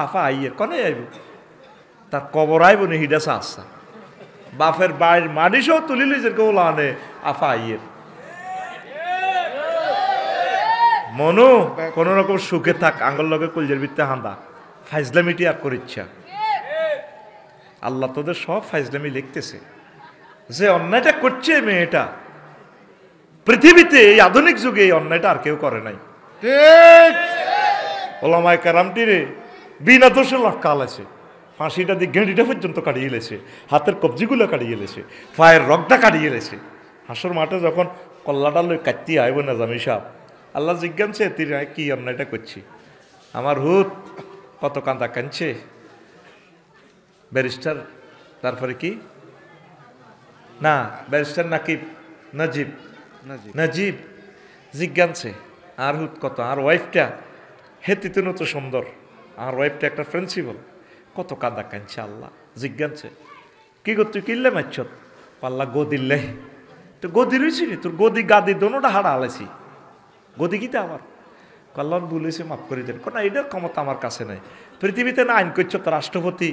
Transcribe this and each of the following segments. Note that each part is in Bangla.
আফা আইয়ের কনে আইব তার কবর আইব নি হিডা আসা বাফের বাইর মাডিসও তুলিলি যে গোলা আনে আফা আইয়ের মনু কোন রকম সুখে থাক আঙ্গল লগে কলজের ভিত্তে হান্দা ফাইজলামিটি আর করিচ্ছা আল্লাহ তোদের সব ফাইজলামি লিখতেছে যে অন্যায়টা করছে মেয়েটা পৃথিবীতে এই আধুনিক যুগে এই অন্যায়টা আর কেউ করে নাই ঠিক ওলামায়ে কেরামটি রে বিনা দোষে লটকাল আছে ফাঁসিটা দিয়ে গেঁড়িটা পর্যন্ত কাটিয়ে লেছে হাতের কবজিগুলো কাটিয়ে লেছে পায়ের রগটা কাটিয়ে লেছে হাসর মাঠে যখন কল্লাটা লই কাটতে আইব না জামি সাহেব আল্লাহ জিজ্ঞানছে তুই কি অন্যায়টা করছি আমার হুত কত কান্দা কাঁদছে ব্যারিস্টার তারপরে কি না ব্যারিস্টার নাকিব নাজিব নাজিব জিজ্ঞানছে আর হুত কত আর ওয়াইফটা হেতিতেন তো সুন্দর আর ওয়াইফটা একটা প্রিন্সিপাল কত কাঁদা কাঁদছে আল্লাহ জিজ্ঞানছে কি কর তুই কিনলে মারছ পাল্লা গদিল্লে তো গদি রয়েছি তোর গদি গাদি দোনোটা হাড়া আলাইছি গদি কিতে আমার কল্যাণ বলেছে মাফ করে দেন না এটার ক্ষমতা আমার কাছে নাই পৃথিবীতে না আইন করছ তো রাষ্ট্রপতি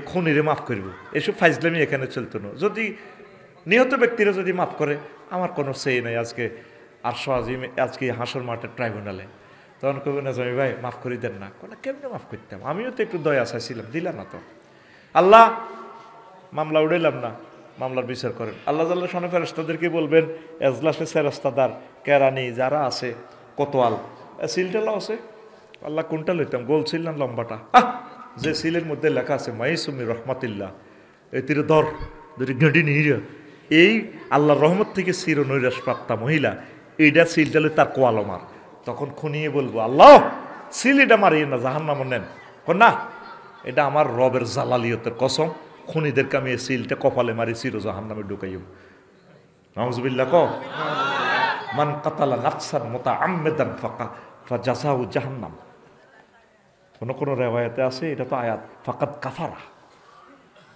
খুনিরে মাফ করব এসব ফাইজলামি এখানে চলতো না যদি নিহত ব্যক্তিরা যদি মাফ করে আমার কোনো সেই নাই আজকে আরশো আজিম আজকে হাসর মাঠের ট্রাইব্যুনালে তখন কবি না জমি ভাই মাফ করে দেন না কোনো কেমনে মাফ করতাম আমিও তো একটু দয়া চাইছিলাম দিলাম না তো আল্লাহ মামলা উড়াইলাম না মামলার বিচার করেন আল্লাহ তাআলা শোনে ফেরেশতাদেরকে বলবেন এজলাসে ফেরেশতাদার কেরানি যারা আছে কোতোয়াল সিলটালা আছে আল্লাহ কোনটা লইতাম গোল সিল না লম্বাটা যে সিলের মধ্যে লেখা আছে মাইসুমি রহমাতিল্লাহ এই তীরে দর যদি গেঁটি নিয়ে এই আল্লাহর রহমত থেকে চির নৈরাশ প্রাপ্তা মহিলা এইটা সিলটা লই তার কোয়াল মার তখন খুনিয়ে বলবো আল্লাহ সিল এটা মারিয়ে না জাহান্নামে নেন না এটা আমার রবের জালালিয়তের কসম খুনিদেরকে আমি এই সিলটা কপালে মারি চির জাহান্নামে ঢুকাইব নাউজুবিল্লাহ ক মান কাতালা নাফসান মুতাআম্মিদান ফাজাযাহু জাহান্নাম কোন কোন রিওয়ায়াতে আছে এটা তো আয়াত ফাকাদ কাফারা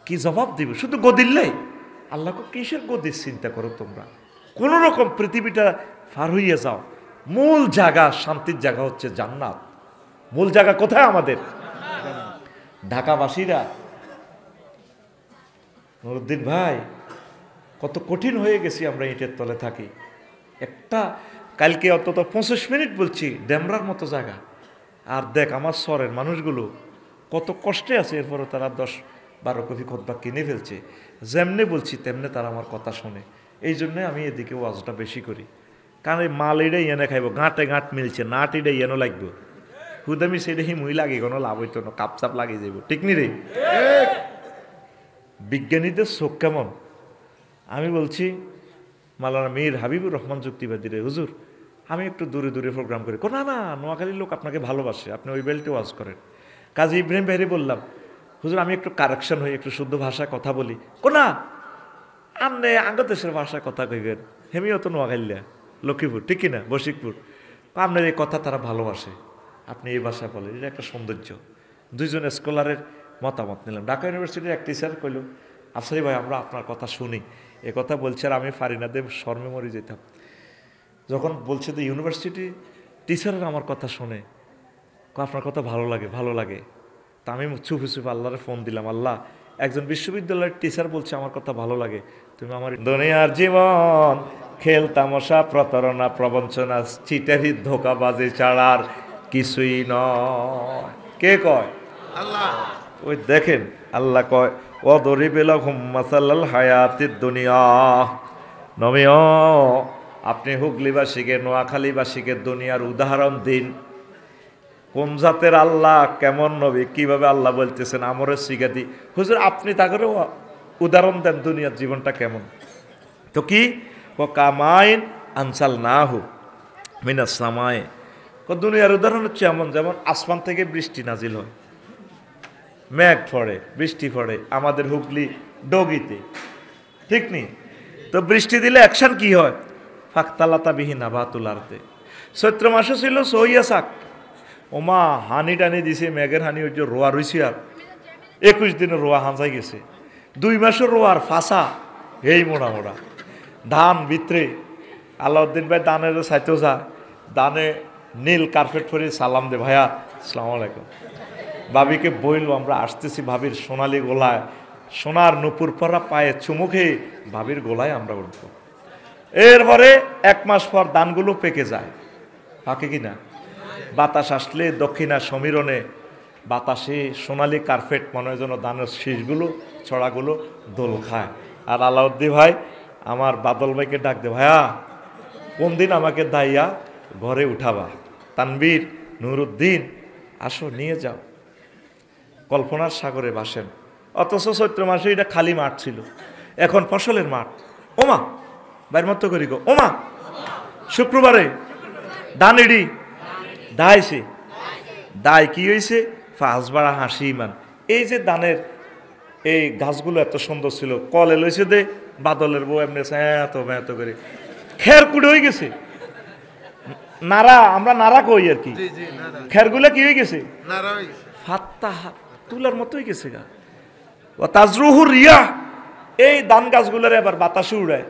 কি জবাব দিবে শুধু গদিল্লাই আল্লাহকে কিসের গদির চিন্তা করো তোমরা কোন রকম পৃথিবীটা পার হইয়া যাও মূল জায়গা শান্তির জায়গা হচ্ছে জান্নাত মূল জায়গা কোথায় আমাদের ঢাকাবাসীরা নুরুদ্দিন ভাই কত কঠিন হয়ে গেছি আমরা ইটের তলে থাকি একটা কালকে অন্তত 25 মিনিট বলছি ড্যামরার মতো জায়গা আর দেখ আমার শহরের মানুষগুলো কত কষ্টে আছে এরপরে তারা 10-12 কপি খুতবা কিনে ফেলছে যেমনি বলছি তেমনি তারা আমার কথা শোনে এই জন্য আমি এদিকে ওয়াজটা বেশি করি কারণ এই মাল এটাই এনে খাইব গাঁটে গাঁট মিলছে নাট এটাই এনে লাগবে হুদামি সেটা হিমুই লাগে কোনো লাভ হইতো না কাপচাপ লাগিয়ে যাইব ঠিক নি রে বিজ্ঞানীদের চোখ কেমন আমি বলছি মাওলানা মীর হাবিবুর রহমান যুক্তিবাদী রে হুজুর আমি একটু দূরে দূরে প্রোগ্রাম করি না না নোয়াখালীর লোক আপনাকে ভালোবাসে আপনি ওই বেল্টে ওয়াজ করেন কাজী ইব্রাহিম ভাইরে বললাম হুজুর আমি একটু কারেকশন হই একটু শুদ্ধ ভাষায় কথা বলি না আপনি আঙ্গ দেশের ভাষায় কথা কইবেন হেমিও তো নোয়াখালীয়া লক্ষ্মীপুর ঠিক কিনা বশিকপুর আপনার এই কথা তারা ভালোবাসে আপনি এই ভাষায় বলেন এটা একটা সৌন্দর্য দুইজন স্কলারের মতামত নিলাম ঢাকা ইউনিভার্সিটির এক টিচার কইল আফসারি ভাই আমরা আপনার কথা শুনি এ কথা বলছে আর আমি ফারিনা দেব শর্মে মরে যেতাম যখন বলছে যে ইউনিভার্সিটি টিচাররা আমার কথা শুনে আপনার কথা ভালো লাগে তা আমি চুপে চুপে আল্লাহরে ফোন দিলাম আল্লাহ একজন বিশ্ববিদ্যালয়ের টিচার বলছে আমার কথা ভালো লাগে তুমি আমার দুনিয়ার জীবন খেল তামাশা প্রতারণা প্রবঞ্চনা চিটারি ধোকাবাজি ছাড়ার কিছুই নয় কে কয় আল্লাহ ওই দেখেন আল্লাহ কয় ওয়াদরিব লাহুম মাসালাল হায়াতিদ দুনিয়া নবীও আপনি হুগলিবাসীকে নোয়াখালীবাসীকে দুনিয়ার উদাহরণ দিন কোন জাতের আল্লাহ কেমন নবী কিভাবে আল্লাহ বলতেছেন আমরে শিখা দি হুজুর আপনি তাকে উদাহরণ দেন দুনিয়ার জীবনটা কেমন তো কি ও কামাইন আনসাল না হু মিনাস সামায়ে দুনিয়ার উদাহরণ হচ্ছে এমন যেমন আসমান থেকে বৃষ্টি নাজিল হয় মেঘ পড়ে বৃষ্টি পড়ে আমাদের হুগলি ডগিতে ঠিক নেই তো বৃষ্টি দিলে অ্যাকশন কি হয় ফাঁকতালাতা বিহীন আবাতুল আরতে চৈত্র মাসে ছিল সইয়া শাক ওমা হানি টানি দিছে মেঘের হানি ওই যে রোয়া রইছে আর 21 দিনে রোয়া হাঁচাই গেছে 2 মাসের রোয়ার ফাঁসা এই মোড়া মোড়া ধান ভিতরে আলাউদ্দিন ভাই দানের সাইতেও যা দানে নীল কার্পেট পরে সালাম দে ভাইয়া আসসালামু আলাইকুম। ভাবিকে বইল আমরা আসতেছি, ভাবির সোনালি গোলায় সোনার নুপুর পরা পায়ে চুমু খেয়ে ভাবির গোলায় আমরা উঠবো। এরপরে 1 মাস পর ধানগুলো পেকে যায়, পাকে কিনা? বাতাস আসলে দক্ষিণা সমীরণে বাতাসে সোনালি কার্পেট মনে হয় যেন ধানের শীষগুলো ছড়াগুলো দোল খায়। আর আলাউদ্দিন ভাই আমার বাদল ভাইকে ডাক দে, ভাইয়া কোন দিন আমাকে দাইয়া ঘরে উঠাবা, তানবীর নুরুদ্দিন আসো নিয়ে যাও। কল্পনার সাগরে বাসেন, অথচ চৈত্র মাসে এটা খালি মাঠ ছিল, এখন ফসলের মাঠ। ওমা বাইর মতো করি গো, ওমা শুক্রবারে ধান ইডি দাইছে, দায় কি হয়েছে? ফাঁস বাড়া হাসি ইমান। এই যে ধানের এই গাছগুলো এত সুন্দর ছিল, কলে লইছে দে বাদলের বউ এমনি এত এত করে খের কুড়ে হয়ে গেছে, নাড়া আমরা নাড়া কই আর কি, খেরগুলো কি হয়ে গেছে? ফাত্তা তুলার মতো হয়ে গেছে গা। ও তাজরুহুর রিয়া, এই ধান গাছগুলোর এবার বাতাসে উড়ায়,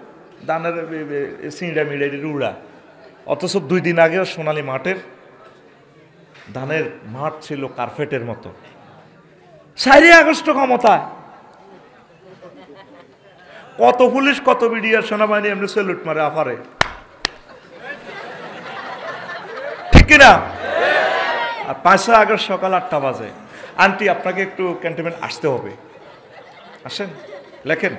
ধানের সিঁড়া মিড়াই উড়া। অথচ 2 দিন আগেও সোনালী মাঠের ধানের মাঠ ছিল কার্পেটের মতো। 4 আগস্ট ক্ষমতায় কত পুলিশ কত বিডিআর সেনাবাহিনী এমনি সেলুট মারে আফারে, ঠিক কিনা? আর 5 আগস্ট সকাল 8টা বাজে, আন্টি আপনাকে একটু ক্যান্টনমেন্ট আসতে হবে, আসেন লেখেন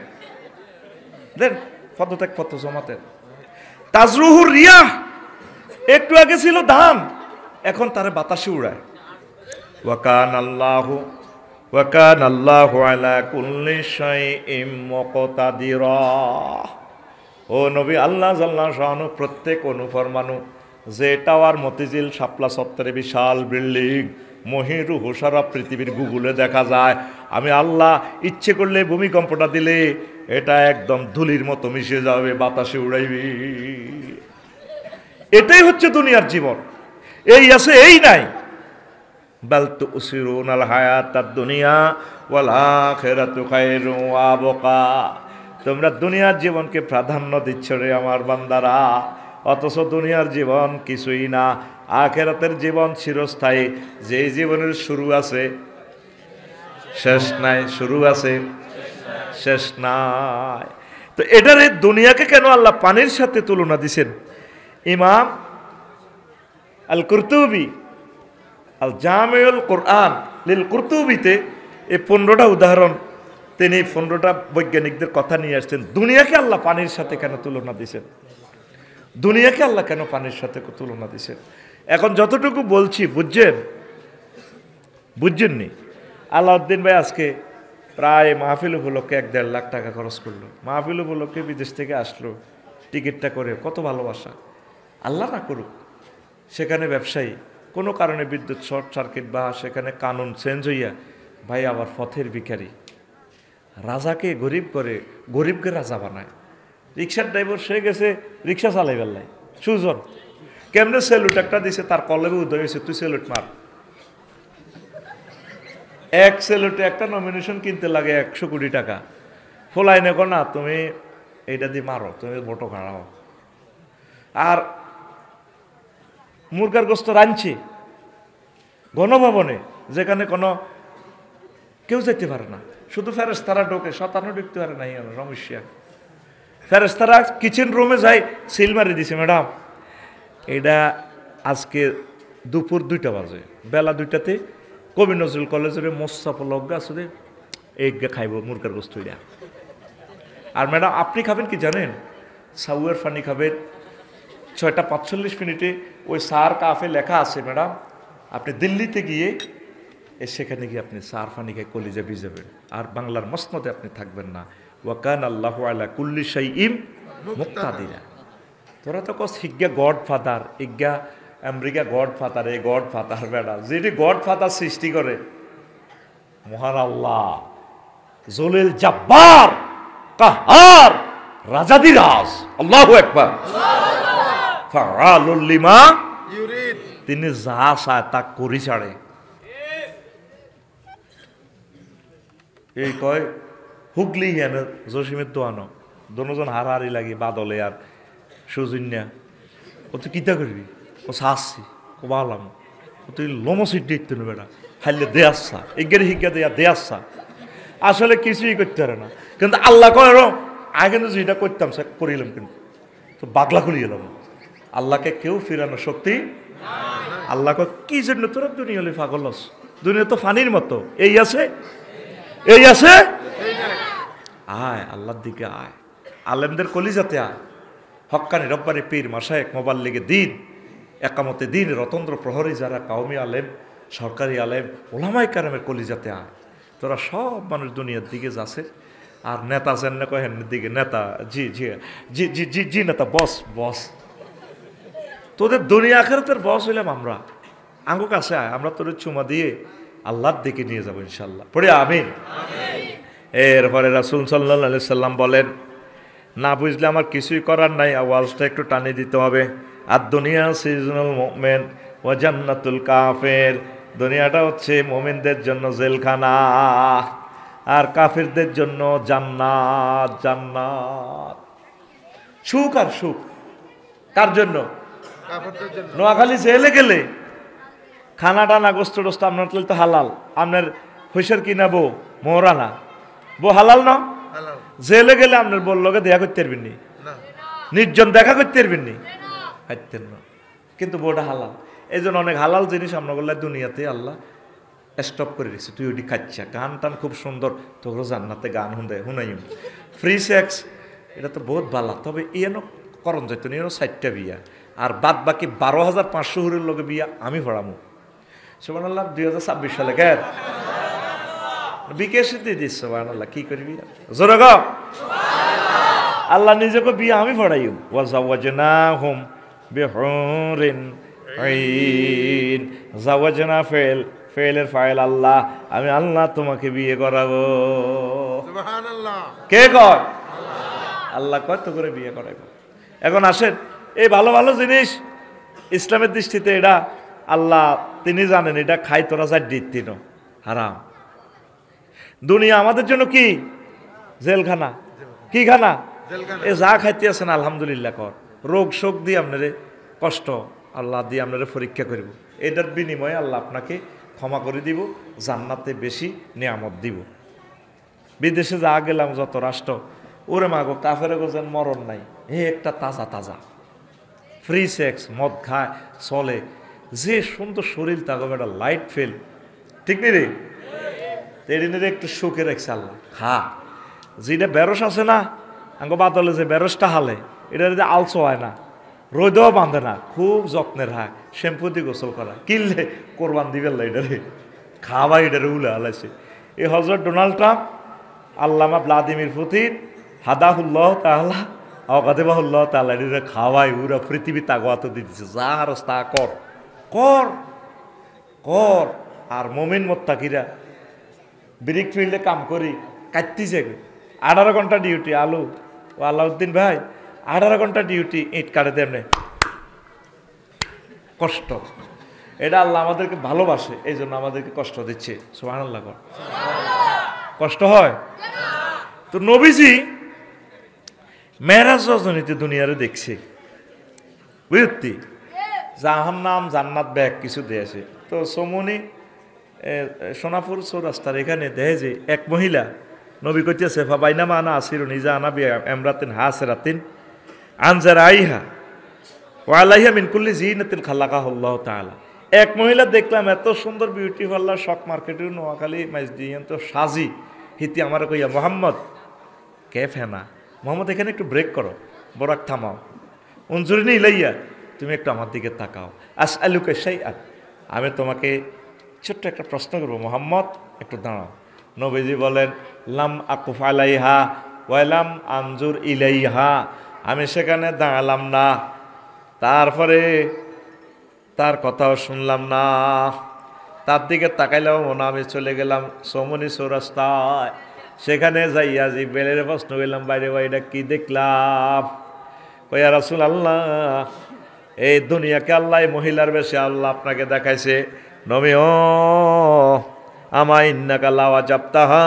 দেন পদত্যাগ পত্র জমাতেন। তাজরুহুর রিয়া, একটু আগে ছিল ধান, এখন তারে বাতাসে উড়ায়। ওয়াকান আল্লাহু আলা কুল্লি শাইইন মুকতাদিরা। ও নবী, আল্লাহ জাল্লাহু শাআনু প্রত্যেক অনুফরমানু, যে টাওয়ার মতিঝিল শাপলা চত্বরে বিশাল বিল্ডিং মহিরু হুসারা পৃথিবীর গুগলে দেখা যায়, আমি আল্লাহ ইচ্ছে করলে ভূমিকম্পটা দিলে এটা একদম ধুলির মতো মিশে যাবে, বাতাসে উড়াইবি। এটাই হচ্ছে দুনিয়ার জীবন, এই আছে এই নাই। বাল তুসিরুনাল হায়াতাদ দুনিয়া ওয়াল আখিরাতু খায়রুন ওয়া আবকা। তোমরা দুনিয়ার জীবনকে প্রাধান্য দিচ্ছ রে আমার বান্দারা, অথচ দুনিয়ার জীবন কিছুই না, আখিরাতের জীবন চিরস্থায়ী। যেই জীবনের শুরু আছে শেষ নাই, শুরু আছে শেষ নাই। তো এটারে দুনিয়াকে কেন আল্লাহ পানির সাথে তুলনা দিছেন? ইমাম আল কুরতুবি আল জামিউল কোরআন লিল কুরতুবিতে এই 15টা উদাহরণ, তিনি 15টা বৈজ্ঞানিকদের কথা নিয়ে আসছেন। দুনিয়াকে আল্লাহ পানির সাথে কেন তুলনা দিছেন? দুনিয়াকে আল্লাহ কেন পানির সাথে তুলনা দিছেন? এখন যতটুকু বলছি বুঝছেননি? আলাউদ্দিন ভাই আজকে প্রায় মাহফিল উপলক্ষে 1-1.5 লাখ টাকা খরচ করলো, মাহফিল উপলক্ষে বিদেশ থেকে আসলো, টিকিটটা করে, কত ভালোবাসা। আল্লাহ না করুক সেখানে ব্যবসায়ী কোনো কারণে বিদ্যুৎ শর্ট সার্কিট বা সেখানে কানুন চেঞ্জ হইয়া ভাই আবার পথের ভিখারি, রাজাকে গরিব করে গরিবকে রাজা বানায়। রিক্সার ড্রাইভার সে গেছে রিক্সা চালাই বেলায়, সুজন কেমনে সেলুট একটা দিছে, তার কলেবে উদয় হয়েছে, তুই সেলুট মার। এক সেলুটে একটা নমিনেশন কিনতে লাগে 100 কোটি টাকা। ফোলাই নেকো না, তুমি এইটা দিয়ে মারো, তুমি ভোটো খাড়াও। আর মুরগার গোস্ত রাঁধছে গণভবনে, যেখানে কোনো কেউ যেতে পারে না, শুধু ফেরেশতারা ঢোকে, শতানো ঢুকতে পারে না। সমস্যা ফেরেশতারা কিচেন রুমে যায়, সিল মারি দিছে, ম্যাডাম এটা আজকে দুপুর 2টা বাজে, বেলা 2টাতে কবি নজরুল কলেজের মোস্তাফলজ্ঞা আসলে এই খাইব মুরগার গোস্ত। আর ম্যাডাম আপনি খাবেন কি জানেন? সাউয়ের ফানি খাবেন। 6টা 45 মিনিটে ওই সার কাফে লেখা আছে ম্যাডাম, আপনি দিল্লিতে গিয়ে সেখানে গিয়ে আপনি সার ফানি খাই কলিজা ভিজাবেন, আর বাংলার মসনদে আপনি থাকবেন না। ওয়াকান আল্লাহু আলা কুল্লি শাইইন মুকতাদিরা। তোরা তো কস হিজ্ঞা গড ফাদার, ইজ্ঞা আমেরিকা গড ফাদার, এই গড ফাদার বেড়া, যেটি গড ফাদার সৃষ্টি করে মহান আল্লাহ, জলিল জাব্বার কাহার রাজাদিরাজ, আল্লাহু আকবার, ফাআলুল লিমা ইউরিদ, তিনি যা চায় তা করি ছাড়ে। এই কয় হুগলি হেন জসিমের দোয়ানো দোনোজন হারাহারি লাগি, বাদলে আর সুজন্যা, ও তুই কিতা করবি? ও শাসছি ও বালাম তুই লমসিট দিতে নেবে বেটা, হাইলে দে আসছা এগের হিগা দেয়া দে আসছা, আসলে কিছুই করতে পারে না। কিন্তু আল্লাহ কয় আগে কিন্তু যেটা করতাম সে করিলাম, কিন্তু তো বাগলা খুলি এলাম। আল্লাহকে কেউ ফিরানোর শক্তি, আল্লাহ কয় কি জন্য তোরা দুনিয়া হলে পাগল হস, দুনিয়া তো ফানির মতো, এই আছে এই আছে, আয় আল্লাহর দিকে আয়, আলেমদের কলিজাতে আয়, হক্কানি রব্বানি পীর মাশায়েখ মোবাল্লিগে দিন, একামতে দিন, রতন্দ্র প্রহরী যারা কাউমি আলেম, সরকারি আলেম, ওলামায়ে কেরামের কলিজাতে আয়। তোরা সব মানুষ দুনিয়ার দিকে যাচ্ছে, আর নেতা যেন না কয় হেনের দিকে নেতা, জি জি জি জি জি জি নেতা, বস বস, তোদের দুনিয়া আখিরাতের বস হইলাম আমরা, আঙ্গু কাছে আয়, আমরা তোদের চুমা দিয়ে আল্লাহর দিকে নিয়ে যাবো ইনশাল্লাহ, পড়ে আমিন। এরপরে রাসূল সাল্লাল্লাহু আলাইহি সাল্লাম বলেন, না বুঝলে আমার কিছুই করার নাই, আওয়াজটা একটু টানে দিতে হবে। আর দুনিয়া সিজনুল মুমিন ওয়া জান্নাতুল কাফির, দুনিয়াটা হচ্ছে মুমিনদের জন্য জেলখানা, আর কাফিরদের জন্য জান্নাত। জান্নাত সুখ আর সুখ কার জন্য? নোয়াখালী জেলে গেলে খানা টানা গোস্ত টোস্ত আপনার তো হালাল, আপনার হইসের কিনাবো মোহরানা বো হালাল না, জেলে গেলে আপনার বললোকে দেখা করতে পারবেন নি, নির্জন দেখা করতে পারবেন নি, খাইতেন না, কিন্তু বউটা হালাল। এই জন্য অনেক হালাল জিনিস আমরা বললাম দুনিয়াতে আল্লাহ স্টপ করে দিচ্ছে, তুই ওটি খাচ্ছা। গান টান খুব সুন্দর, তোর জান্নাতে গান শুনাইম, ফ্রি সেক্স, এটা তো বহুত ভালো, তবে ইয়েন করণ যাইতো না, 60টা বিয়া, আর বাদ বাকি 12,500 হুরের লগে বিয়া আমি পড়ামু। সুবহানাল্লাহ, 2026 সালে কেন বিকেশ দিয়ে দিস, সুবহানাল্লাহ, কি করবি জোরে গো, আল্লাহ নিজেকে বিয়া আমি পড়াইম। ওয়াজাওয়াজনাহুম বিহুরিন আইন, জাওয়াজনা ফেলের ফাইল আল্লাহ, আমি আল্লাহ তোমাকে বিয়ে করাবো। সুবহানাল্লাহ, কে কয়? আল্লাহ কয় তো করে বিয়ে করাবো। এখন আসেন, এই ভালো ভালো জিনিস ইসলামের দৃষ্টিতে এটা আল্লাহ তিনি জানেন, এটা খাই তোরা যা দিন হারাম। দুনিয়া আমাদের জন্য কি জেলখানা, কি খানা, এ যা খাইতে আছেন আলহামদুলিল্লাহ কর, রোগ শোক দিয়ে আপনারে কষ্ট আল্লাহ দিয়ে আপনারে পরীক্ষা করব, এটার বিনিময়ে আল্লাহ আপনাকে ক্ষমা করে দিব, জান্নাতে বেশি নিয়ামত দিব। বিদেশে যা গেলাম যত রাষ্ট্র, ওরে মাগো কাফের গোজেন মরণ নাই, হে একটা তাজা তাজা ফ্রি সেক্স, মদ খায় চলে, যে সুন্দর শরীর তাকে একটা লাইট ফেল, ঠিক নেই রে, এদিনের একটু সুখে রাখছে আল্লাহ। খা, যেটা বেরস আছে না আঙ্গ বাতলে, যে বেরসটা হালে এটা যদি আলসো হয় না, রোদেও বাঁধে না, খুব যত্নের হায়, শ্যাম্পু দিয়ে গোসল করা, কিনলে কোরবান দিবেন এটারে, খাওয়া এটারে উলে হালাইছে। এই হজরত ডোনাল্ড ট্রাম্প, আল্লামা ভ্লাদিমির পুতিন হাদাহুল্লাহ তাআলা আওকাদেবাহুল্লাহ তাআলা, এটা খাওয়াই উরা পৃথিবী তাগোয়াতে দিতেছে, যা হারস তা কর কর কর। আর মোমিন মোত্তাকিরা ব্রিক ফিল্ডে কাম করি কাটতিছে, 18 ঘন্টা ডিউটি। আলু ও আলাউদ্দিন ভাই 18 ঘন্টা ডিউটি, ইট কাটে দেমনে, কষ্ট। এটা আল্লাহ আমাদেরকে ভালোবাসে, এই জন্য আমাদেরকে কষ্ট দিচ্ছে। সুবহানাল্লাহ, কষ্ট হয় তো। নবীজি মেরাজ রজনীতে দুনিয়ারে দেখছে, বুঝতি জাহান্নাম জান্নাত ব্যাগ কিছু দিয়েছে। তো সমনি সোনাপুর চৌরাস্তার এখানে দেখে যে এক মহিলা নবী কইতেছে, ফাবাইনামা আনা আসিরু নিজা আনাবি এমরাতিন হাসরাতিন আনজারা আইহা ওয়ালাইহা মিন কুল্লি জিনাতিন খালাকাহুল্লাহু তাআলা। এক মহিলা দেখলাম এত সুন্দর বিউটি পার্লার শক মার্কেটের নোয়াখালী মাইজদিয়ান তো সাজি হিতি আমার কইয়া, মোহাম্মদ কে ফেনা মোহাম্মদ, এখানে একটু ব্রেক করো, বরাক থামাও, উনজুরিনি ইলাইয়া, তুমি একটু আমার দিকে তাকাও, আসআলুকা শাইআন, আমি তোমাকে ছোট্ট একটা প্রশ্ন করবো, মোহাম্মদ একটু দাঁড়াও। নবীজি বলেন, লাম আকুফ আলাইহা ওয়ালাম আনজুর ইলাইহা, আমি সেখানে দাঁড়ালাম না, তারপরে তার কথাও শুনলাম না, তার দিকে তাকাইলাম না, আমি চলে গেলাম সমনি চৌরাস্তায়, সেখানে যাইয়া জিব্রাইলের প্রশ্ন করলাম, বাইরে বাইরে কি দেখলাম? কইয়া রাসূলুল্লাহ, এই দুনিয়াকে আল্লাহ মহিলার বেশে আল্লাহ আপনাকে দেখাইছে। নবী, ও আমায় ইন্নাকা লাওয়াজাবতাহা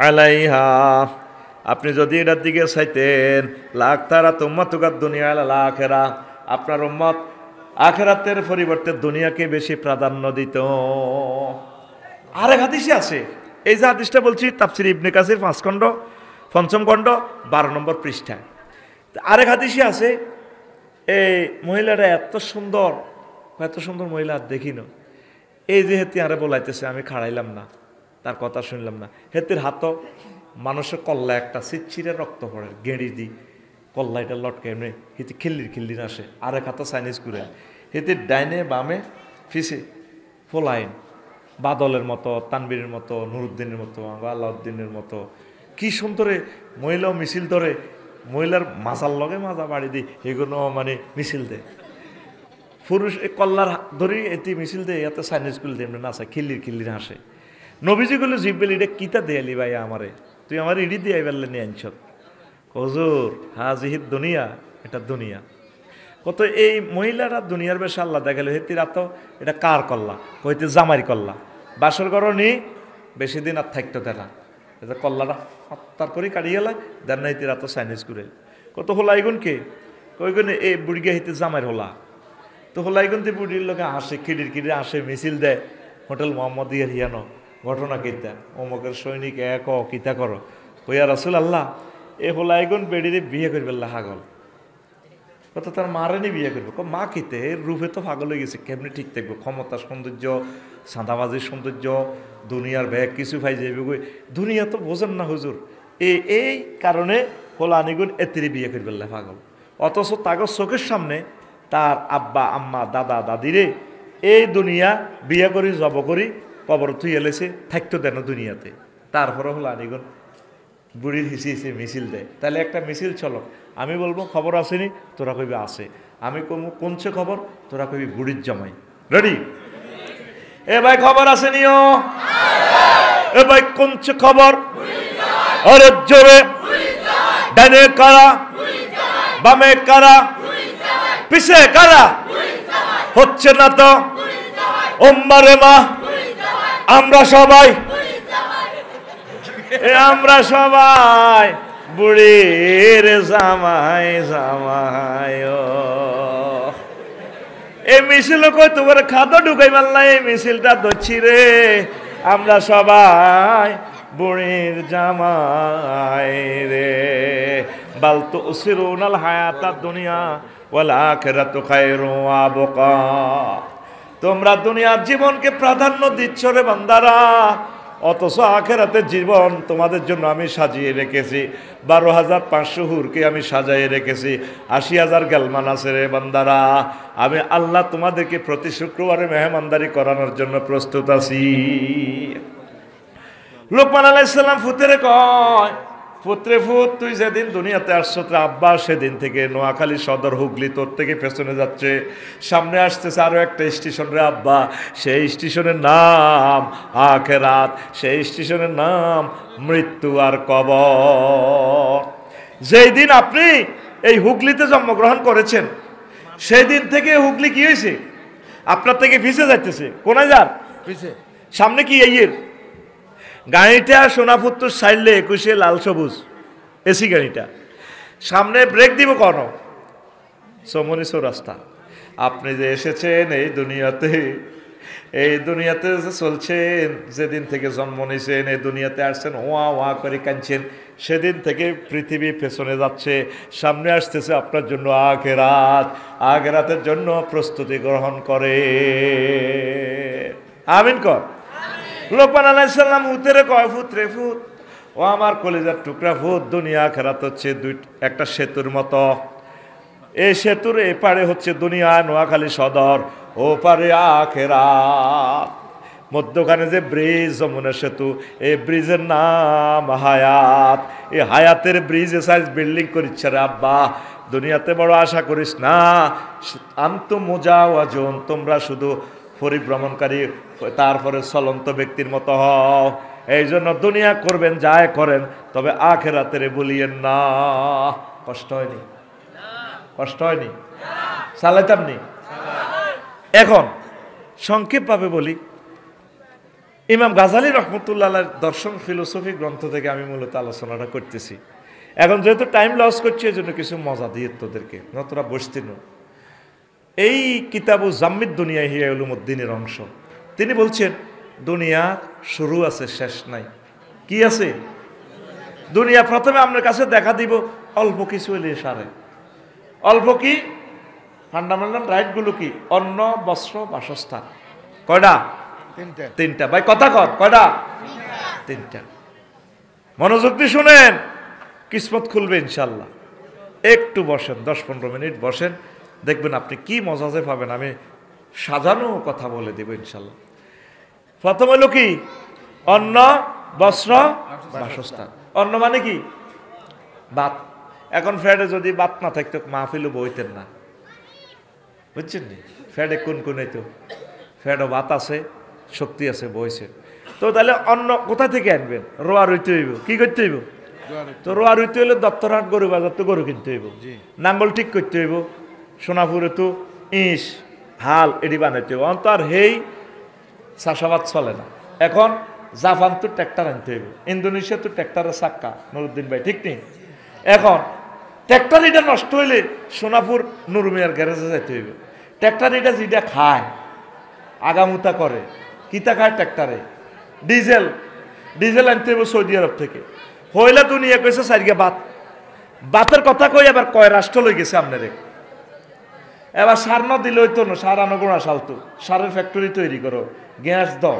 আলাইহা, আপনি যদি এটার দিকে চাইতেন, লাখ তারা তুম্মাতুকাদ দুনিয়া আলা আখিরা, আপনার উম্মত আখিরাতের পরিবর্তে দুনিয়াকে বেশি প্রাধান্য দিত। আরেক হাদিসে আছে, এই যে হাদিসটা বলছি তাফসীর ইবনে কাসির 5 খণ্ড 5ম খণ্ড 12 নম্বর পৃষ্ঠায়। আরেক হাদিসে আছে, এই মহিলাটা এত সুন্দর মহিলা আর দেখি না। এই যে হেতি আরে বলাইতেছে, আমি খাড়াইলাম না, তার কথা শুনলাম না। হেতির হাতও মানুষের কল্লা একটা চিটচিরে রক্ত পড়ে, গেঁড়ি দি কল্লা এটা লটকে এমনি হেতি খিল্লির আসে। আরেক হাতও চাইনিজ করে, হেতির ডাইনে বামে ফিসে ফোলাইন, বাদলের মতো, তানবীরের মতো, নুরুদ্দিনের মতো, আলাউদ্দিনের মতো। কি সুন্দরে মহিলাও মিছিল ধরে, মহিলার মাজার লগে মাজা বাড়ি দিই, এগুলো মানে মিছিল দেয়। পুরুষ এই কল্লার ধরি এটি মিছিল দেয়, এত চাইনিজ গুলো দিয়ে এমনি নাচা, খিল্লির হাসে। নবীজিগুলো জিব্বেল ইডে কিতা দেয়ালি ভাই আমারে, তুই আমার ইডি দিয়ে বেললে নিয়ে আনছ। হুজুর হাজিহিদ দুনিয়া, এটা দুনিয়া। কত এই মহিলারা দুনিয়ার বেশে আল্লাহ দেখাল, হেতি রাত এটা কার কল্লা, কইতে জামাই কল্লা, বাসর করো নি বেশি দিন আর থাকতো দেনা, এটা কল্লাটা হত্যার করে কাটিয়ে গেলা দেন না, হেতি রাত চাইনিজ করে। কত হোলাইগুন কে কইগুন এই বুড়িকে হেতে জামাইর হোলা, তো হোলাইগুন তে বুড়ির লোকে হাসে, খিড়ির হাসে, মিছিল দেয়। হোটেল মোহাম্মদ ইয়ার হিয়ানো ঘটনা কিতা, অমুকের সৈনিক এক কিতা করো, কইয়া রাসূল আল্লাহ এ হোলাইগুন বেড়িরে বিয়ে করবে আল্লাহ হাগল। কত তার মারেনি বিয়ে করবে, মা কিতে এর রূপে তো পাগল হয়ে গেছে, কেমনি ঠিক থাকবে, ক্ষমতা সৌন্দর্য, সাদাবাজির সৌন্দর্য, দুনিয়ার ব্যাগ কিছু পাই যাবে, দুনিয়া তো বোঝেন না হুজুর। এই কারণে হোলানিগুন এতিরে বিয়ে করবে আল্লাহ পাগল। অথচ তাগর চোখের সামনে তার আব্বা আম্মা দাদা দাদিরে এই দুনিয়া বিয়ে করি জব করি কবর থুই এলেছে, থাকতো দেন দুনিয়াতে। তারপরে হোলানিগুন বুড়ির হিসি মিছিল দেয়। তাহলে একটা মিছিল চলো, আমি বলবো খবর আসেনি, তোরা কইবি আসে, আমি কমু কোনছে খবর, তোরা কইবি বুড়ির জামাই। রেডি? এ ভাই খবর আসেনিও, এ ভাই কোনছে খবর, আরে জোরে, ডানে কারা, বামে কারা, পিছে কারা, হচ্ছে না তো ওম্মারে মা, আমরা সবাই বুড়ির জামাই জামাই। এই মিছিল কই তোমার খাদ্য ঢুকাই পারলা, এই মিছিলটা ধরছি রে, আমরা সবাই বুড়ির জামাই রে। বাল তুসিরুনাল হায়াতাদ দুনিয়া ওয়াল আখিরাতু খায়রুন ওয়া আবকা। তোমরা দুনিয়ার জীবনকে প্রাধান্য দিচ্ছ রে বান্দারা, অথচ আখিরাতের জীবন তোমাদের জন্য আমি সাজিয়ে রেখেছি। 12,500 হুরকে আমি সাজাইয়ে রেখেছি, 80,000 গেলমান আছে রে বান্দারা। আমি আল্লাহ তোমাদেরকে প্রতি শুক্রবারে মেহমানদারি করানোর জন্য প্রস্তুত আছি। লোকমান আলাইহিস সালাম ফুতেরে কয়, পুত্রে ফুত, তুই যেদিন দুনিয়াতে আসছো তোর আব্বা সেদিন থেকে নোয়াখালী সদর হুগলি তোর থেকে পেছনে যাচ্ছে, সামনে আসতেছে আরো একটা স্টেশন রে আব্বা, সেই স্টেশনের নাম আখিরাত, সেই স্টেশনের নাম মৃত্যু আর কবর। যেই দিন আপনি এই হুগলিতে জন্মগ্রহণ করেছেন সেই দিন থেকে হুগলি কি হয়েছে, আপনার থেকে পিছে যাইতেছে। কোনায় যান? পিছে। সামনে কি এর গাড়িটা সোনাপুত্র সাইডলে 21 লাল সবুজ এসি গাড়িটা, সামনে ব্রেক দিব কেন? সমনিসো রাস্তা। আপনি যে এসেছেন এই দুনিয়াতে যে চলছেন, যেদিন থেকে জন্ম নিয়েছেন এই দুনিয়াতে আসছেন, ওয়া ওয়া করে কাঁদছেন, সেদিন থেকে পৃথিবী পেছনে যাচ্ছে, সামনে আসতেছে আপনার জন্য আখিরাত, আখিরাতের জন্য প্রস্তুতি গ্রহণ করে। আমিন কর। লোকমান আলাইহিস সালাম উত্তরে কয়, পুত্রে ফুত, ও আমার কলিজার টুকরা ফুত, দুনিয়া আখিরাত হচ্ছে একটা সেতুর মতো। এই সেতুর এপারে হচ্ছে দুনিয়া নোয়াখালী সদর, ও পারে আখিরাত। মধ্যখানে যে ব্রিজ যমুনা সেতু, এই ব্রিজের নাম হায়াত। এই হায়াতের ব্রিজে সাইজ বিল্ডিং করিচ্ছে রে আব্বা, দুনিয়াতে বড় আশা করিস না। আনতুম মুজাওয়াজুন, তোমরা শুধু পরিভ্রমণকারী, তারপরে চলন্ত ব্যক্তির মতো হও। এই জন্য দুনিয়া করবেন যায় করেন, তবে আখিরাতের ভুলিয়েন না। কষ্ট হয়নি? কষ্ট হয়নি? চালাইতাম নি? এখন সংক্ষেপভাবে বলি, ইমাম গাজালি রহমতুল্লাহ দর্শন ফিলোসফি গ্রন্থ থেকে আমি মূলত আলোচনাটা করতেছি। এখন যেহেতু টাইম লস করছি, এই জন্য কিছু মজা দিয়ে তোদেরকে, তোরা বসতি না। এই কিতাবু জাম্মিদ দুনিয়া হিয়া উলুমুদ্দিনের অংশ। তিনি বলছেন দুনিয়া শুরু আছে, শেষ নাই। কি আছে? দুনিয়া প্রথমে আপনার কাছে দেখা দিব অল্প কিছু এলে সারে। অল্প কি? ফান্ডামেন্টাল রাইটগুলো কি? অন্ন, বস্ত্র, বাসস্থান। কয়টা? তিনটা। ভাই কথা কর, কয়টা? তিনটা। মনোযোগ দিয়ে শুনেন, কিসমত খুলবে ইনশাল্লাহ। একটু বসেন, 10-15 মিনিট বসেন, দেখবেন আপনি কি মজাজে পাবেন। আমি সাজানো কথা বলে দেব ইনশাল্লাহ। প্রথম হলো কি? অন্ন, বস্ত্র, বাসস্থান। অন্ন মানে কি? ভাত। এখন ফ্যাডে যদি ভাত না থাকতো মাহফিলও বইতেন না, বুঝছেন নি? ফ্যাডে কোন হইতো? ফ্যাডও ভাত আছে, শক্তি আছে, বইছে। তো তাহলে অন্ন কোথা থেকে আনবেন? রোয়া রইতে হইব। কি করতে হইব? তো রোয়া রইতে হইলে দপ্তরহাট গরু বাজার তো গরু কিনতে হইব, নাঙ্গল ঠিক করতে হইব। সোনাপুরে তো ইঁশ হাল এটি বানাইতে হইব। অন্তর হেই চাষাবাদ চলে না। এখন জাপান তো ট্র্যাক্টর আনতে হইব, ইন্দোনেশিয়া তো ট্র্যাক্টরের চাক্কা। নুরুদ্দিন ভাই ঠিক নেই? এখন ট্র্যাক্টর এটা নষ্ট হইলে সোনাপুর নুরুমিয়ার গ্যারেজে যাইতে হইব। ট্র্যাক্টর এটা যেটা খায়, আগামুতা করে, কিতা খায় ট্র্যাক্টরে? ডিজেল। ডিজেল আনতে হইব সৌদি আরব থেকে। হইলে দুনিয়া কইছে সারিয়া বাত। বাতের কথা কই এবার কয় রাষ্ট্র লই গেছে আপনারে। এবার সার না দিলে হইতো না, সার আনো গোড়া সালতো, সারের ফ্যাক্টরি তৈরি করো, গ্যাস দাও।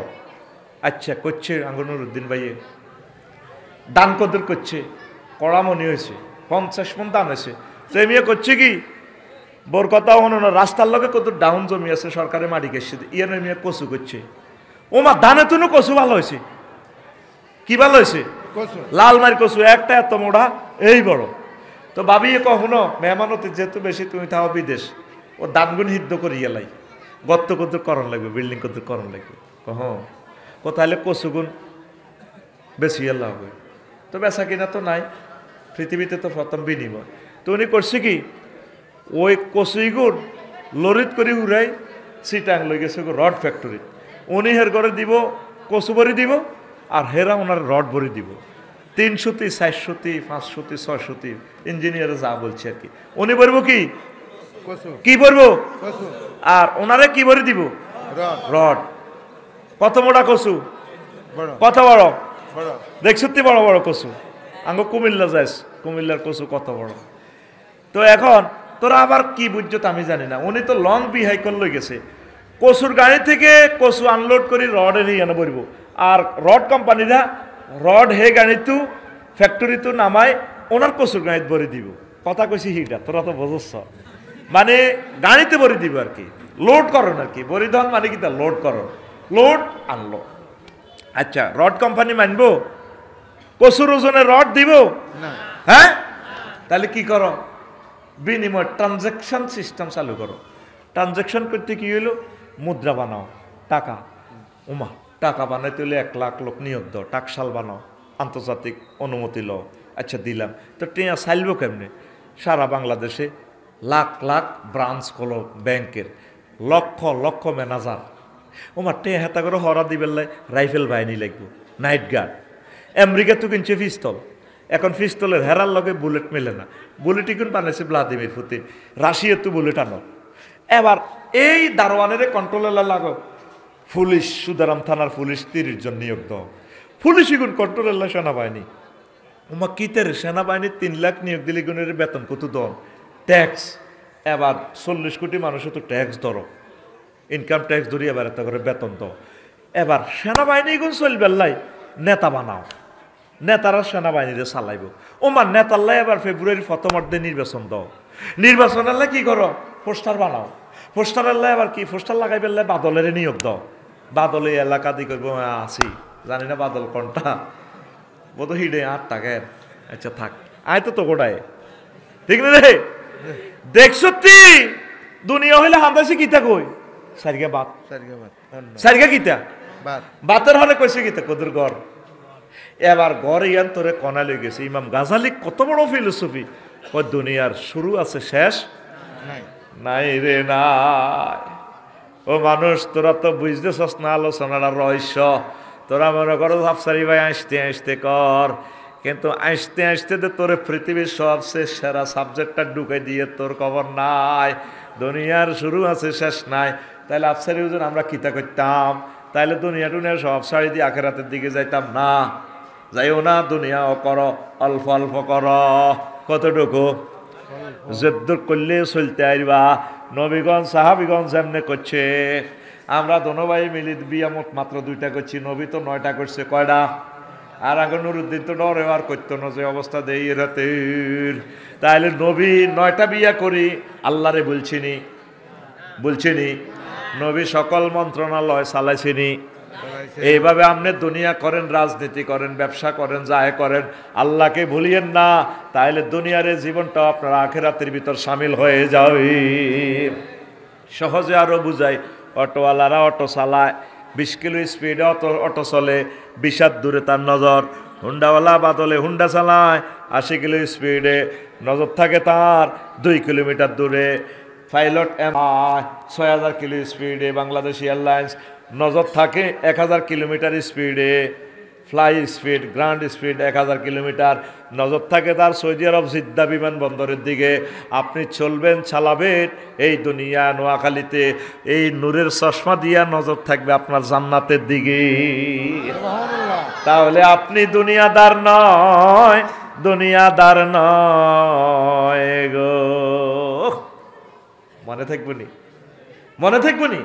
আচ্ছা করছে আঙ্গনুরুদ্দিন ভাইয়ে, দান কদর করছে, কড়ামনি হয়েছে, 50 মন দান হয়েছে। তো এমিয়ে করছে কি? বোর কথা হনো না, রাস্তার লগে কত ডাউন জমি আছে, সরকারে মাটি গেছে, ইয়ানো এমিয়ে কচু করছে। ওমা দানে তুনো কচু ভালো হয়েছে। কি ভালো হয়েছে? লালমারি কচু, একটা এত মোড়া, এই বড়। তো ভাবি কখনো মেহমানতে যেহেতু বেশি, তুমি থাও বিদেশ, ও দানগুন হিদ্ধ করিয়া লাই, গত্ত কত করণ লাগবে, বিল্ডিং কত করণ লাগবে। কহ কোথায় কচুগুন বেশি এল্লা হবে। তো বেচা কিনা তো নাই, পৃথিবীতে তো প্রথম বিনিময়। তো উনি করছে কি? ওই কচুইগুন লরিত করে উড়াই সিটাং লই গেছে রড ফ্যাক্টরি। উনি হের করে দিব কচু ভরি দিব, আর হেরা ওনার রড ভরি দিব। 300টি, 400টি, 500টি, 600টি, ইঞ্জিনিয়ারে যা বলছে আর কি। উনি বলবো কি? কি বলবো? আর ওনারে কি ভরি দিব? রড। কত মোটা কচু? কত বড়? দেখছতি বড় বড় কচু। আঙ্গ কুমিল্লা যাইস, কুমিল্লার কচু কত বড়। তো এখন তোরা আবার কি বুঝছো আমি জানি না। উনি তো লং বিহাইকল লই গেছে, কচুর গাড়ি থেকে কচু আনলোড করে রডে নিয়ে আনা পড়ব। আর রড কোম্পানিরা রড হে গাড়ি তো ফ্যাক্টরি তো নামায় ওনার কচুর গাড়িতে ভরে দিব। কথা কইছি হিটা, তোরা তো বুঝছ। মানে গাড়িতে ভরে দিব আর কি, লোড করো আর কি। বরিধন মানে কি? তা লোড করো, লোড আনলো। আচ্ছা রড কোম্পানি মানবো? কচুর ওজনে রড দিব? হ্যাঁ, তাহলে কি করো? বিনিময় ট্রানজাকশন সিস্টেম চালু করো। ট্রানজাকশন করতে কি হইলো? মুদ্রা বানাও, টাকা। উমা টাকা বানাইতে হলে 1 লাখ লোক নিয়োগ দাও, টাকশাল বানাও, আন্তর্জাতিক অনুমতি লও। আচ্ছা দিলাম। তো টেয়া চাইলবো কেমনে? সারা বাংলাদেশে লাখ লাখ ব্রাঞ্চ খোলো ব্যাংকের, লক্ষ লক্ষ ম্যানেজার। ওমা টেয়া হেতা করে হরা দিবেন রাইফেল বাহিনী লাগবে, নাইট গার্ড। আমেরিকা তো কিনছে পিস্তল। এখন পিস্তলের হেরার লগে বুলেট মেলে না। বুলেট ইকুন বানাইছে ভ্লাদিমির পুতিন। রাশিয়া তো বুলেট আনো। এবার এই দারোয়ানের কন্ট্রোলে লাগো। পুলিশ, সুদারাম থানার পুলিশ 30 জন নিয়োগ দাও। পুলিশ ইগুন কন্ট্রোলে সেনাবাহিনী। ওমা কিতের সেনাবাহিনীর 3 লাখ নিয়োগ দিলে গুণের বেতন কত দন? ট্যাক্স। এবার 40 কোটি মানুষও তো ট্যাক্স ধরো, ইনকাম ট্যাক্স ধরি, এবার একটা করে বেতন দাও। এবার সেনাবাহিনী গুণ চলবে লাই, নেতা বানাও। নেতারা সেনাবাহিনীরে চালাইব। ওমা নেতাল্লাই এবার ফেব্রুয়ারি প্রথমার্ধে নির্বাচন দাও। নির্বাচন এলে কি করো? পোস্টার বানাও। পোস্টার এলে এবার কি? পোস্টার লাগাই পেলে বাদলের নিয়োগ দাও। বাদলে এলাকা দিয়ে করবো আছি, জানি না বাদল কোনটা, বোধ হিডে 8 টাকার। আচ্ছা থাক, আয় তো গোটায় ঠিক না রে? দেখছো তুই দুনিয়া হইলে হামদাসি কিতা কই? সারিগা বাত, সারিগা কিতা বাতের হলে কইছে কিতা কদুর গড়। এবার গড় ইয়ান তোরে কনা লই গেছে। ইমাম গাজালি কত বড় ফিলোসফি, কই দুনিয়ার শুরু আছে, শেষ নাই রে নাই। ও মানুষ, তোরা তো বুঝতেছস না আলোচনাটা রহস্য। তোরা মনে করো আফসারি ভাই আসতে আসতে কর, কিন্তু আসতে আসতে তোরে পৃথিবীর সবচেয়ে সেরা সাবজেক্টটা ঢুকে দিয়ে তোর খবর নাই। দুনিয়ার শুরু আছে শেষ নাই। তাহলে আফসারি হুজুর আমরা কিতা করতাম? তাইলে দুনিয়া টুনিয়া সব সারি দিয়ে আখেরাতের দিকে যাইতাম না। যাইও না, দুনিয়াও করো, অল্প অল্প করো। কতটুকু? যদ্দুর করলে চলতে আইবা। নবীগণ সাহাবিগণ যেমনে করছে, আমরা দোনো ভাই মিলি বিয়া মাত্র 2টা করছি, নবী তো 9টা করছে। কয়টা? আর আগে নুরুদ্দিন তো ডরে আর করতো না, যে অবস্থা দেই রাতের। তাইলে নবী 9টা বিয়া করি আল্লাহরে বলছিনি? নবী সকল মন্ত্রণালয় চালাইছিনি? এইভাবে আপনি দুনিয়া করেন, রাজনীতি করেন, ব্যবসা করেন, যায় করেন, আল্লাহকে ভুলিয়েন না। তাইলে দুনিয়ার এই জীবনটা আপনার আখিরাতের ভিতর সামিল হয়ে যাবে। সহজে আরো বুঝাই, অটোওয়ালারা অটো চালায়, 20 কিলো স্পিডে অটো চলে, 20 হাত দূরে তার নজর। হুন্ডাওয়ালা বাদলে হুন্ডা চালায়, 80 কিলো স্পিডে, নজর থাকে তার 2 কিলোমিটার দূরে। পাইলট MI 6000 কিলো স্পিডে, বাংলাদেশ এয়ারলাইন্স নজর থাকে 1000 কিলোমিটার স্পিডে। Fly speed, grand speed 1000 kilometre, নজর থাকে তার সৌদি আরব জিদ্দা বিমানবন্দরের দিকে। আপনি চলবেন, চালাবেন এই দুনিয়া নোয়াখালীতে, এই নূরের চশমা দিয়া নজর থাকবে আপনার জান্নাতের দিকে। তাহলে আপনি দুনিয়াদার নয় গো। মনে থাকবো নি?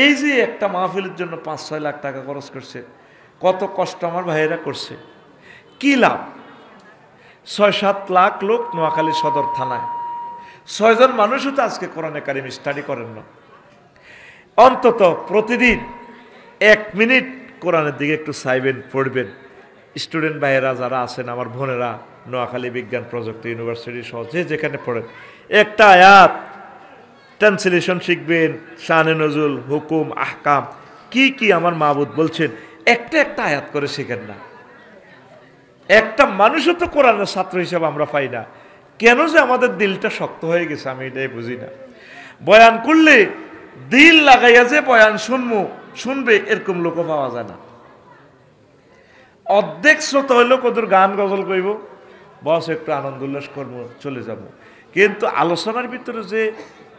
এই যে একটা মাহফিলের জন্য 5-6 লাখ টাকা খরচ করছে, কত কষ্ট আমার ভাইয়েরা করছে, কি লাভ? 6-7 লাখ লোক নোয়াখালী সদর থানায়, 6 জন মানুষও তো আজকে কোরআনে কারিম স্টাডি করেন না। অন্তত প্রতিদিন 1 মিনিট কোরআনের দিকে একটু চাইবেন, পড়বেন। স্টুডেন্ট ভাইয়েরা যারা আছেন, আমার বোনেরা, নোয়াখালী বিজ্ঞান প্রযুক্তি ইউনিভার্সিটি সহ যেখানে পড়েন, একটা আয়াত ট্রান্সলেশন শিখবেন, শানে নজুল, হুকুম, আহকাম, কি আমার মাবুদ বলছেন, একটা আয়াত করে শিখেন না। একটা মানুষও তো কোরআনের ছাত্র হিসেবে আমরা পাই না। কেন যে আমাদের দিলটা শক্ত হয়ে গেছে আমি এটাই বুঝি না। বয়ান করলে দিল লাগাইয়া যে বয়ান শুনবে এরকম লোকও পাওয়া যায় না। অর্ধেক শ্রোতা হইলেও কদর গান গজল কইব, বস একটু আনন্দ উল্লাস করবো, চলে যাব। কিন্তু আলোচনার ভিতরে যে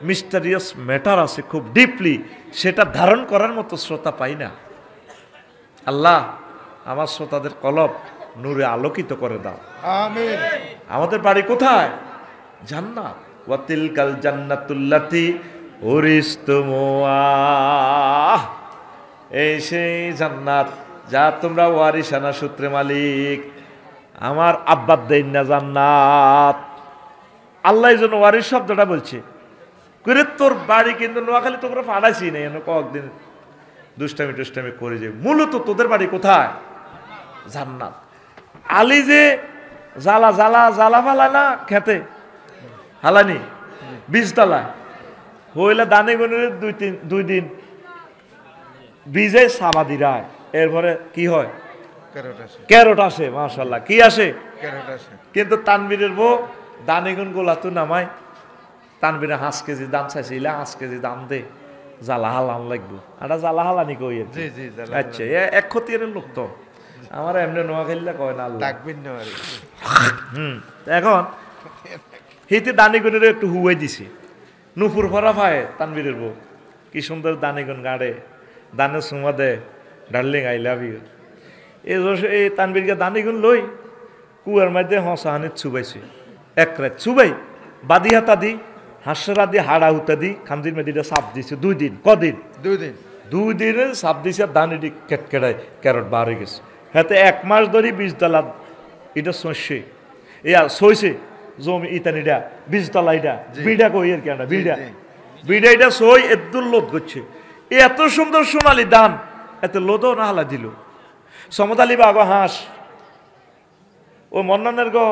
মিস্টারিয়াস ম্যাটার আছে খুব ডিপলি, সেটা ধারণ করার মতো শ্রোতা পাই না। আল্লাহ আমার শ্রোতাদের কলব নূরে আলোকিত করে দাও, আমিন। আমাদের বাড়ি কোথায়? জান্নাত। ওয়াতিলকাল জান্নাতুল্লাতি উরিসতুমুহা, এই সেই জান্নাত যা তোমরা ওয়ারিসানা সূত্রে মালিক। আমার আব্বার দেন না জান্নাত। আল্লাহ এই জন্য ওয়ারিস শব্দটা বলছে করে। তোর বাড়ি কিন্তু নোয়াখালী তো করে ফাড়াইছি না, এনে কয়েকদিন দুষ্টামি করে যে, মূলত তোদের বাড়ি কোথায়? জান্নাত। আলী যে জ্বালা ফালা না খেতে হালানি, 20 তলা হইলে দানে গনের 2 দিন বীজে সাবাদি রায়, এরপরে কি হয়? ক্যারট আসে, মাশাআল্লাহ, কি আসে? ক্যারট আসে। কিন্তু তানবীরের বউ দানিগুন গোলা তো নামায়, তানবীরে 5 কেজি দাম চাইছে, 5 কেজি দাম দে, জ্বালা হালান লাগবে। এটা জ্বালা হালানি কই? আচ্ছা, এক খতিয়ারের লোক তো আমার এমনি নোয়াখালীলা কয় না আল্লাহ। এখন হিতে দানিগুনের একটু হুয়াই দিছে, নুপুর ভরা পায় তানবীরের বউ, কি সুন্দর দানিগুন গাড়ে, দানে সুমা দে, ডার্লিং আই লাভ ইউ। এই তানবীরকে দানিগুন লই কুয়ার মধ্যে হসাহানিত ছুবাইছে, এক রাত ছুবাই বাদি হাতা দি, হাঁসরা দি, হাড়া হুতা দি, খামজির মেদিটা সাপ দিছে 2 দিন। কদিন? 2 দিনে সাপ দিছে, দানিটি কেটকেটায় ক্যারট বার হয়ে গেছে। হাতে 1 মাস ধরে 20 তলা এটা সইছে, সইছে জমি ইতানিটা 20 তলা, এটা বিড়া কই আর কেন বিড়া এটা সই এদুর লোদ করছে। এত সুন্দর সোনালি দান, এত লোদও না হালা দিল। সমতালি বাগ হাঁস, ও মন্নানের গো,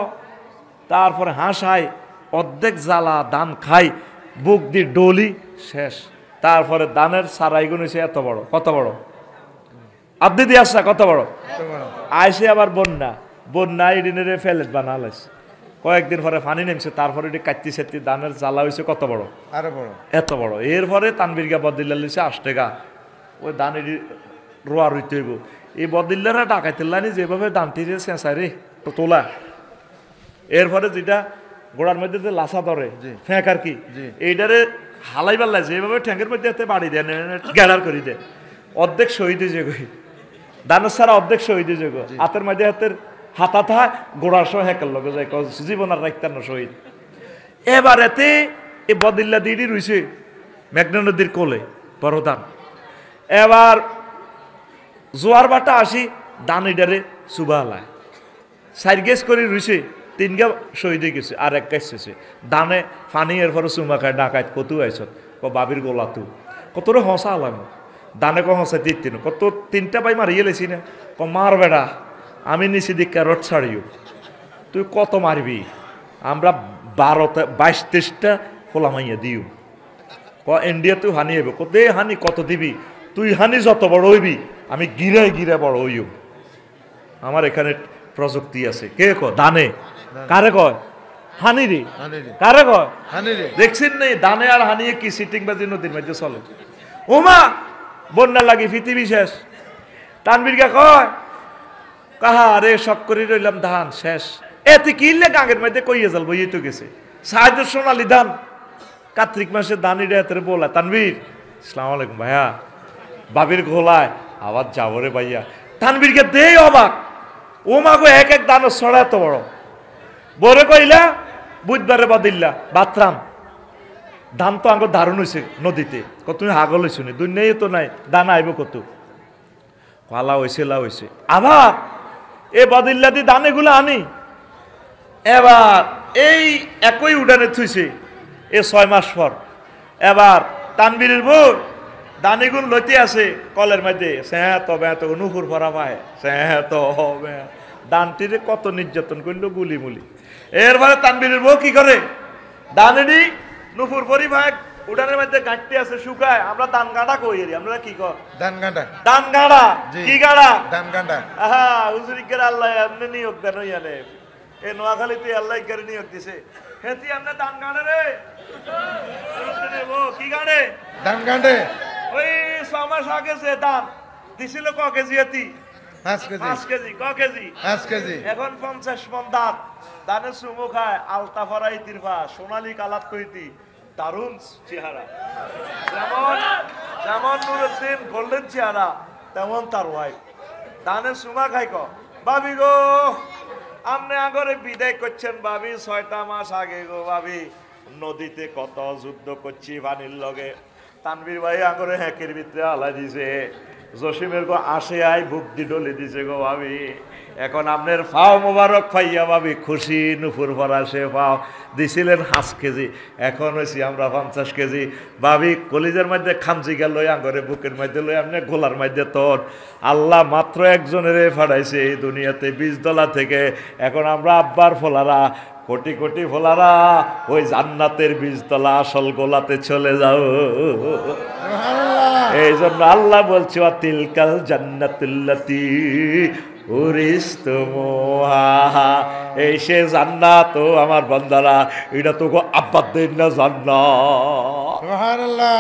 তারপরে হাঁস আয়, অর্ধেক জ্বালা দান খাই, বুক দি ডলি শেষ। তারপরে দানের সারাইগুন হয়েছে এত বড়, কত বড়? আব্দি দিয়ে আসা কত বড়? আইসে আবার বন্যা ইডিনের ফেলেট বানালাইছে। কয়েকদিন পরে পানি নেমছে, তারপরে এটি কাটতি সেটি দানের জ্বালা হয়েছে কত বড়? আরো বড়, এত বড়। এরপরে তানবীরগা বদিল্লা লিছে 8 টাকা, ওই দান এটি রোয়া রইতে হইব। এই বদিল্লারা ডাকাইতেলানি যেভাবে দানটি যে চেঁচাই রে তোলা, এরপরে যেটা গোড়ার মধ্যে যে লাসা ধরে ফেঁক আর কি, এইটারে হালাইবার লাগছে এভাবে ঠ্যাঙ্গের মধ্যে হাতে বাড়ি দেন গ্যাড়ার করে দেয় অর্ধেক শহীদ হয়েছে গই দানের সারা অর্ধেক শহীদ হয়েছে গো হাতের মধ্যে হাতের হাতা থা গোড়ার সহ হেকের লগে যায় জীবন আর রাখতেন না শহীদ এবার এতে এ বদিল্লা দিদি রইছে মেঘনা নদীর কোলে বড় দান এবার জোয়ার বাটা আসি দান ইডারে সুবাহালায় সাইড গেস করে রইছে তিন গা শহীদ হয়ে গেছে আর এক গাছ শেষে দানে ফানি এর পরে চুমা খায় ডাকাত কত আইসত বাবির গোলা তু কতটা হসা আলাম দানে কো হসা তিন কত তিনটা পাই মারিয়ে লেছি না মার বেড়া আমি নিচে দিক ক্যারট ছাড়িও তুই কত মারবি আমরা 22-23টা খোলা মাইয়া দিও ইন্ডিয়া তুই হানি হইব কত হানি কত দিবি তুই হানি যত বড় হইবি আমি গিরায় গিরা বড় হইও আমার এখানে প্রযুক্তি আছে কে দানে কারে কয় হানি রে কারে কয় দেখছেন নেই দানে আর হানিয়ে কি সিটিং বাজি নদীর মধ্যে চলে ওমা বন্যা লাগি পৃথিবী শেষ তানবীরকে কয় কাহা রে শখ করে রইলাম ধান শেষ এতে কিনলে গাঙের মধ্যে কইয়ে যাল বইয়ে তো গেছে সাহায্য সোনালি ধান কার্তিক মাসে দানিটা হাতের বলা তানবীর আসসালামু আলাইকুম ভাইয়া বাবির ঘোলায় আবার যাবো রে ভাইয়া তানবীরকে দেই অবাক ও মাগো এক এক দানো ছড়া এত বড় বরে কইলা বুধবারে বাদিল্লা বাতরাম ধান তো আঙ্গ দারুণ হয়েছে নদীতে কত তুমি হাগল হয়েছো নি দুনিয়ায় তো নাই দানা আইব কত পালা হয়েছে লা হয়েছে আবার এ বাদিল্লা দিয়ে দানেগুলো আনি এবার এই একই উডানে থুইছে এ 6 মাস পর এবার তানবীরের বউ দানিগুন লইতে আছে কলের মধ্যে তবে এত নুপুর ভরা পায় তো হবে দানটিরে কত নির্যাতন করলো গুলি মুলি এরপরে তানবীরের বউ কি করে দানেরই নুপুর পরি ভাই উডানের মধ্যে গাঁটতে আছে শুকায় আমরা দান গাঁড়া কই আমরা কি কর দান গাঁড়া কি গাঁড়া দান গাঁড়া আহা হুজুরিকের আল্লাহ এমনি নিয়োগ দেন ইয়ালে এ নোয়াখালীতে আল্লাহ করে নিয়োগ দিছে হেতি আমরা দান গাঁড়ে রে কি গাঁড়ে দান গাঁড়ে ওই 6 মাস আগে যে দান দিছিল ক কেজি এতি 5 কেজি ক কেজি 5 কেজি এখন 50 মণ দান দানে সুমো খায় আলতা ফরাই তিরফা সোনালী কালাত কইতি দারুণ চেহারা যেমন নুরুদ্দিন গোল্ডেন চেহারা তেমন তার ওয়াইফ দানে সুমা খাই ক ভাবি গো আপনি আগরে বিদায় করছেন ভাবি 6টা মাস আগে গো ভাবি নদীতে কত যুদ্ধ করছি পানির লগে তানবীর ভাই আগরে হ্যাকের ভিতরে আলাই দিছে জসিমের গো আসে আই বুক দি ডলে দিছে গো ভাবি এখন আপনার ফাও মোবারক পাইয়া ভাবি খুশি নুপুর ভরা সে ফাও দিছিলেন 5 কেজি এখন হয়েছি আমরা 50 কেজি ভাবি কলিজের মধ্যে খামচি গেল আঙ্গরে বুকের মধ্যে লই আপনি গোলার মধ্যে তোর আল্লাহ মাত্র একজনের ফাড়াইছে এই দুনিয়াতে 20 ডলা থেকে এখন আমরা আব্বার ফলারা কোটি কোটি ফলারা ওই জান্নাতের 20 তলা আসল গোলাতে চলে যাও এই জন্য আল্লাহ বলছে তিলকাল জান্নাতুল্লাতি উরিস্তুমুহা এই সে জান্নাত ও আমার বান্দারা এটা তো আব্বাদের না জান্নাত সুবহানাল্লাহ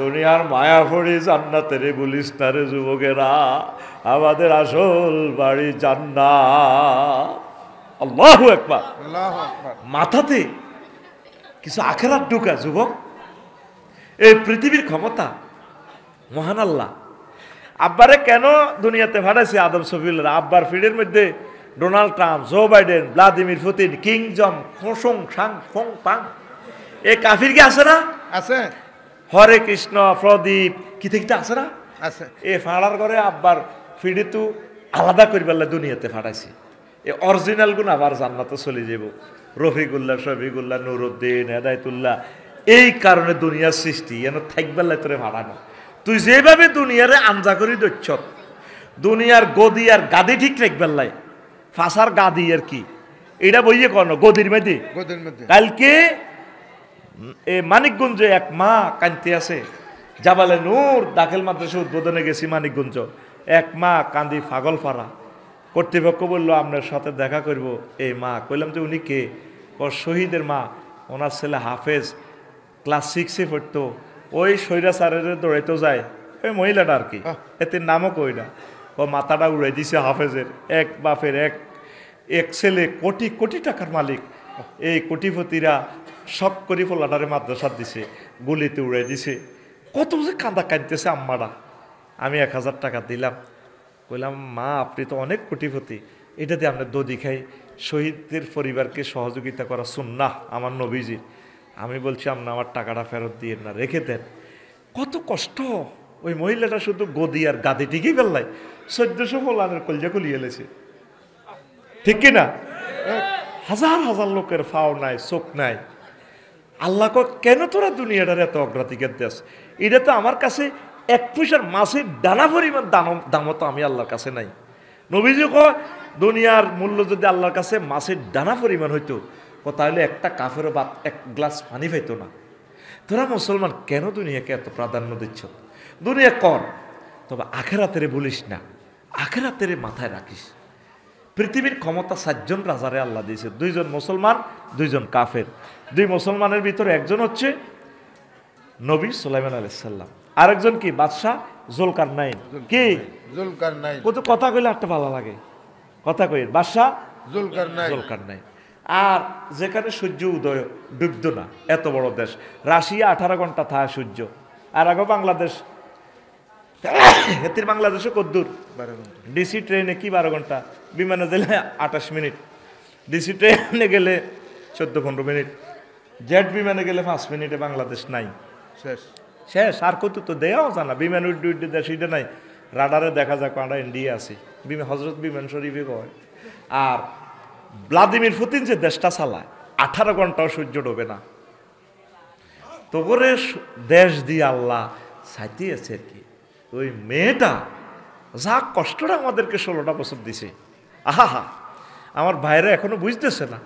দুনিয়ার মায়াপুরি জান্নাতের বলিস না রে যুবকেরা আমাদের আসল বাড়ি জান্নাত আল্লাহু আকবার আল্লাহু আকবার মাথাতে কিছু আখিরাত ঢুকা যুবক এই পৃথিবীর ক্ষমতা মহান আল্লাহ আব্বারে কেন দুনিয়াতে পাঠাইছে আদম সফিউল্লাহ আব্বার ফিডের মধ্যে Donald Trump Joe Biden Vladimir Putin Kim Jong ফোসং সাং ফং পাং এ কাফির কি আছে না আছে হরে কৃষ্ণ প্রদীপ কিতে কিতে আছে না আছে এ ফাড়ার করে আব্বার ফিডে তো আলাদা করিবার দুনিয়াতে পাঠাইছে এ অরিজিনাল গুণ আবার জান্নাতে চলে যাব রফিকুল্লাহ শফিকুল্লাহ নুরুদ্দিন হেদায়তুল্লাহ এই কারণে দুনিয়ার সৃষ্টি এন থাকবার লাই তোরে ভাড়ানো তুই যেভাবে দুনিয়ারে আঞ্জা করি দৈচ্ছ দুনিয়ার গদি আর গাদি ঠিক রাখবার লাই ফাঁসার গাদি আর কি এটা বইয়ে কন গদির মধ্যে কালকে এ মানিকগঞ্জে এক মা কানতে আছে জাবালে নূর দাখিল মাদ্রাসা উদ্বোধনে গেছি মানিকগঞ্জ এক মা কান্দি পাগল পাড়া কর্তৃপক্ষ বললো আপনার সাথে দেখা করব এই মা কইলাম যে উনি কে শহীদের মা ওনার ছেলে হাফেজ ক্লাস 6-এ পড়তো ওই স্বৈরাচারের দৌড়াইতেও যায় ওই মহিলাটা আর কি এতে নামও কই না ও মাথাটা উড়াই দিছে হাফেজের এক বাপের এক ছেলে কোটি কোটি টাকার মালিক এই কোটিপতিরা শখ করি পোলাটারে মাদ্রাসা দিছে, গুলিতে উড়ে দিছে, কত যে কাঁদা কাঁদতেছে আম্মারা। আমি 1000 টাকা দিলাম, বললাম মা আপনি তো অনেক কোটিপতি, এটা দিয়ে আমরা দধি খাই, শহীদদের পরিবারকে সহযোগিতা করা সুন্নাহ আমার নবীজির। আমি বলছি আপনি আমার টাকাটা ফেরত দিয়ে না, রেখে দেন। কত কষ্ট। ওই মহিলাটা শুধু গদি আর গাদি টিকেই ফেললাই 1400 ফলানের কলজা কুলিয়ে এলেছে, ঠিক কিনা? হাজার হাজার লোকের ফাও নাই, চোখ নাই। আল্লাহ কেন তোরা দুনিয়াটার এত অগ্রাধিকার দেস? এটা তো আমার কাছে 1 পয়সার মাছের দানা পরিমাণ দামও তো আমি আল্লাহর কাছে নাই। নবীজি কয় দুনিয়ার মূল্য যদি আল্লাহর কাছে মাছের দানা পরিমাণ হইতো, তাহলে একটা কাফেরও বা 1 গ্লাস পানি পাইতো না। তোরা মুসলমান কেন দুনিয়াকে এত প্রাধান্য দিচ্ছ? দুনিয়া কর, তবে আখেরাতেরে বলিস না, আখেরাতেরে মাথায় রাখিস। পৃথিবীর ক্ষমতা 7 জন রাজারে আল্লাহ দিয়েছে, 2 জন মুসলমান, 2 জন কাফের। 2 মুসলমানের ভিতরে একজন হচ্ছে নবী সুলাইমান আলাইহিস সালাম, আরেকজন কি বাদশাহ জুলকারনাইন। কি জুলকারনাইন? কত কথা কইলে একটা ভালো লাগে, কথা কই বাদশাহ জুলকারনাইন। আর যেখানে সূর্য উদয় ডুবতো না, এত বড় দেশ রাশিয়া 18 ঘন্টা থাকে সূর্য, আর আগে বাংলাদেশ, এতির বাংলাদেশে কদ্দূর? 12 ঘন্টা। ডিসি ট্রেনে কি 12 ঘন্টা? বিমানে গেলে 28 মিনিট, ডিসি ট্রেনে গেলে 14-15 মিনিট, জেট বিমানে গেলে 5 মিনিটে বাংলাদেশ নাই, শেষ। আর কত তো দেয়াও জানা, বিমান উড্ডে দেশ এটা নাই। রাডারে দেখা যায় আমরা ইন্ডিয়া আছি, হজরত বিমান শরীফে কয়। আর ভ্লাদিমির পুতিন যে দেশটা চালায় 18 ঘন্টাও সূর্য ডোবে না। তো করে দেশ দিয়ে আল্লাহ সাইতিয়েছে আর কি। ওই মেয়েটা যা কষ্টটা আমাদেরকে 16টা বছর দিছে, আহা, আমার ভাইরা এখনো বুঝতেছে না।